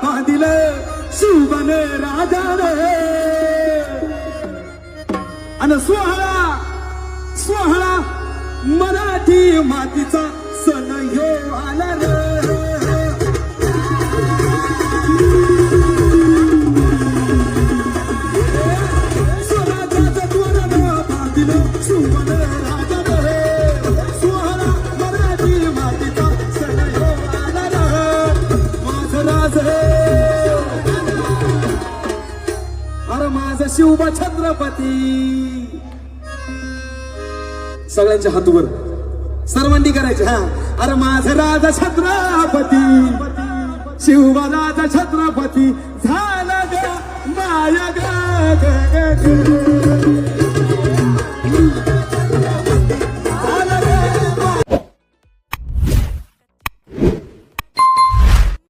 बांधिले शिवबन राजा रे आणि सोहळा मराठी मातीचा सण ह्यो आला रे स्वराज्याचं तोरण बांधिले शिवबन राजा रे सोहळा मराठी मातीचा सण ह्यो आला रे माझं राज अरे माझा शिवबा छत्रपती सगळ्यांच्या हातवर सर्वांनी करायचे हा अरे माझा राजा छत्रपती शिवबा राजा छत्रपती